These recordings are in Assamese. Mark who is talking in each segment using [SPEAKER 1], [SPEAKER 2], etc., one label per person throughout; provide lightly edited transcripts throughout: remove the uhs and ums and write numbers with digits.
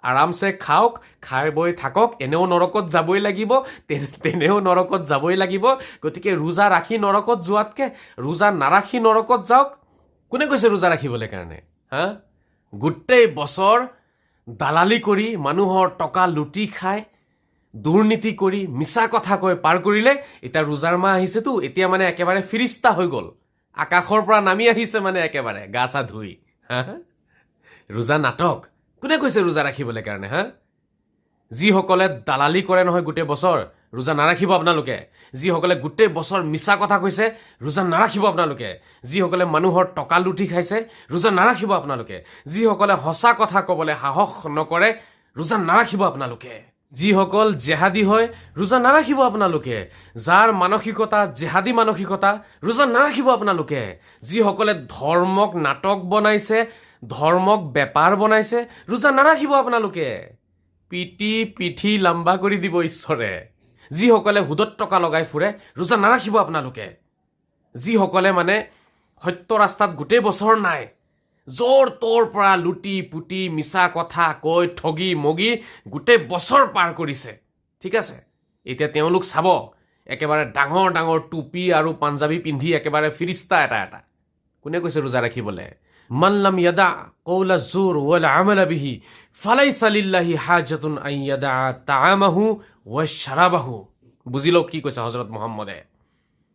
[SPEAKER 1] আৰামছে খাওক, খাই বৈ থাকক, এনেও নৰকত যাবই লাগিব, তেনেও নৰকত যাবই লাগিব। গতিকে ৰোজা ৰাখি নৰকত যোৱাতকে ৰোজা নাৰাখি নৰকত যাওক। কোনে কৈছে ৰোজা ৰাখিবলৈ কাৰণে? হা? গোটেই বছৰ দালালি কৰি মানুহৰ টকা লুটি খাই দুৰ্নীতি কৰি মিছা কথা কৈ পাৰ কৰিলে। এতিয়া ৰোজাৰ মাহ আহিছেতো, এতিয়া মানে একেবাৰে ফিৰিষ্টা হৈ গ'ল, আকাশৰ পৰা নামি আহিছে মানে একেবাৰে গা চা ধুই। হা? ৰোজা নাটক। কোনে কৈছে ৰোজা ৰাখিবলৈ কাৰণে? হা? যিসকলে দালালি কৰে নহয় গোটেই বছৰ, ৰোজা নাৰাখিব আপোনালোকে। যিসকলে গোটেই বছৰ মিছা কথা কৈছে, ৰোজা নাৰাখিব আপোনালোকে। যিসকলে মানুহৰ টকা লুটি খাইছে, ৰোজা নাৰাখিব আপোনালোকে। যিসকলে সঁচা কথা ক'বলৈ সাহস নকৰে, ৰোজা নাৰাখিব আপোনালোকে। যিসকল জেহাদী হয়, ৰোজা নাৰাখিব আপোনালোকে। যাৰ মানসিকতা জেহাদী মানসিকতা, ৰোজা নাৰাখিব আপোনালোকে। যিসকলে ধৰ্মক নাটক বনাইছে, ধৰ্মক বেপাৰ বনাইছে, ৰোজা নাৰাখিব আপোনালোকে। পিঠি লাম্বা কৰি দিব ঈশ্বৰে। যিসকলে সুদত টকা লগাই ফুৰে, ৰোজা নাৰাখিব আপোনালোকে। যিসকলে মানে সত্য ৰাস্তাত গোটেই বছৰ নাই, জোৰ তোৰ পৰা লুটি পুটি মিছা কথা কৈ ঠগি মগি গোটেই বছৰ পাৰ কৰিছে, ঠিক আছে? এতিয়া তেওঁলোক চাব একেবাৰে ডাঙৰ ডাঙৰ টুপি আৰু পাঞ্জাবী পিন্ধি একেবাৰে ফিৰিষ্টা এটা এটা। কোনে কৈছে ৰোজা ৰাখিবলৈ? মান লাম ইয়াদা কওলা জুৰ ওয়াল আমালা বিহি ফালাইসা লিল্লাহি হাজাতুন আন ইয়াদা তাআমাহু ওয়া শারাবাহু। বুজি লওক কি কৈছে হযৰত মুহাম্মদে।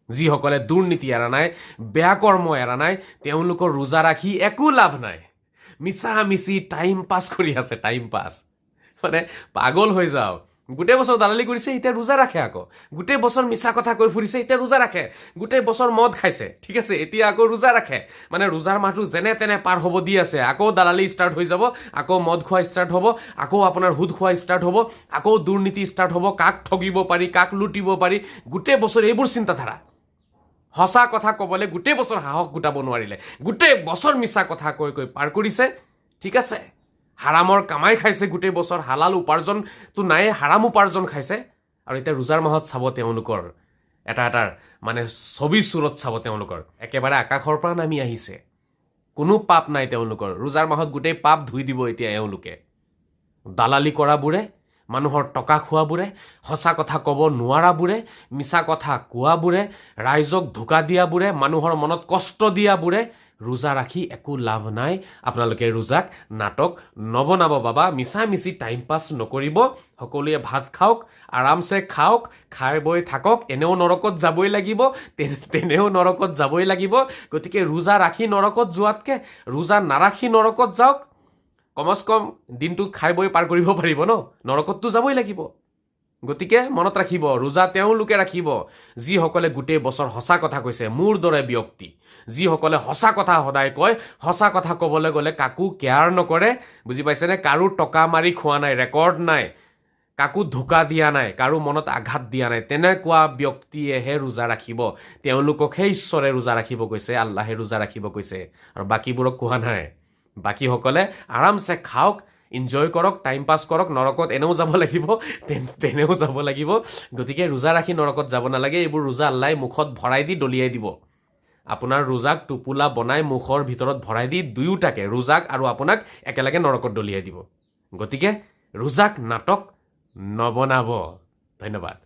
[SPEAKER 1] যিসকলে দুৰ্নীতি এৰা নাই, বেয়া কৰ্ম এৰা নাই, তেওঁলোকৰ ৰোজা ৰাখি একো লাভ নাই। মিছা মিছি টাইম পাছ কৰি আছে, টাইম পাছ। মানে পাগল হৈ যাও। গোটেই বছৰ দালালি কৰিছে, এতিয়া ৰোজা ৰাখে আকৌ। গোটেই বছৰ মিছা কথা কৈ ফুৰিছে, এতিয়া ৰোজা ৰাখে। গোটেই বছৰ মদ খাইছে, ঠিক আছে, এতিয়া আকৌ ৰোজা ৰাখে। মানে ৰোজাৰ মাহটো যেনে তেনে পাৰ হ'ব দি আছে। আকৌ দালালি ষ্টাৰ্ট হৈ যাব, আকৌ মদ খোৱা ষ্টাৰ্ট হ'ব, আকৌ আপোনাৰ সুদ খোৱা ষ্টাৰ্ট হ'ব, আকৌ দুৰ্নীতি ষ্টাৰ্ট হ'ব। কাক ঠগিব পাৰি, কাক লুটিব পাৰি, গোটেই বছৰ এইবোৰ চিন্তাধাৰা। সঁচা কথা ক'বলৈ গোটেই বছৰ সাহস গোটাব নোৱাৰিলে, গোটেই বছৰ মিছা কথা কৈ কৈ পাৰ কৰিছে, ঠিক আছে? হাৰামৰ কামাই খাইছে গোটেই বছৰ, হালাল উপাৰ্জনটো নাই, হাৰাম উপাৰ্জন খাইছে। আৰু এতিয়া ৰোজাৰ মাহত চাব তেওঁলোকৰ এটা এটাৰ মানে ছবি চুৰত চাব তেওঁলোকৰ একেবাৰে আকাশৰ পৰা নামি আহিছে। কোনো পাপ নাই তেওঁলোকৰ। ৰোজাৰ মাহত গোটেই পাপ ধুই দিব এতিয়া এওঁলোকে। দালালি কৰাবোৰে, মানুহৰ টকা খোৱাবোৰে, সঁচা কথা ক'ব নোৱাৰাবোৰে, মিছা কথা কোৱাবোৰে, ৰাইজক ধোকা দিয়াবোৰে, মানুহৰ মনত কষ্ট দিয়াবোৰে, ৰোজা ৰাখি একো লাভ নাই। আপোনালোকে ৰোজাক নাটক নবনাব বাবা। মিছা মিছি টাইম পাছ নকৰিব। সকলোৱে ভাত খাওক, আৰামছে খাওক, খাই বৈ থাকক, এনেও নৰকত যাবই লাগিব, তেনেও নৰকত যাবই লাগিব। গতিকে ৰোজা ৰাখি নৰকত যোৱাতকে ৰোজা নাৰাখি নৰকত যাওক। কমচ কম দিনটো খাই বৈ পাৰ কৰিব পাৰিব ন, নৰকততো যাবই লাগিব। গতিকে মনত ৰাখিব, ৰোজা তেওঁলোকে ৰাখিব যিসকলে গোটেই বছৰ সঁচা কথা কৈছে, মোৰ দৰে ব্যক্তি। যিসকলে সঁচা কথা সদায় কয়, সঁচা কথা ক'বলৈ গ'লে কাকো কেয়াৰ নকৰে, বুজি পাইছেনে? কাৰো টকা মাৰি খোৱা নাই, ৰেকৰ্ড নাই, কাকো ধোকা দিয়া নাই, কাৰো মনত আঘাত দিয়া নাই, তেনেকুৱা ব্যক্তিয়েহে ৰোজা ৰাখিব। তেওঁলোককহে ঈশ্বৰে ৰোজা ৰাখিব কৈছে, আল্লাহে ৰোজা ৰাখিব কৈছে, আৰু বাকীবোৰক কোৱা নাই। বাকীসকলে আৰামছে খাওক, এনজয় কৰক, টাইম পাছ কৰক। নৰকত এনেও যাব লাগিব, তেনেও যাব লাগিব। গতিকে ৰোজা ৰাখি নৰকত যাব নালাগে। এইবোৰ ৰোজা আল্লাহে মুখত ভৰাই দি দলিয়াই দিব। আপোনাৰ ৰোজাক টোপোলা বনাই মুখৰ ভিতৰত ভৰাই দি দুয়োটাকে, ৰোজাক আৰু আপোনাক একেলগে নৰকত দলিয়াই দিব। গতিকে ৰোজাক নাটক নবনাব। ধন্যবাদ।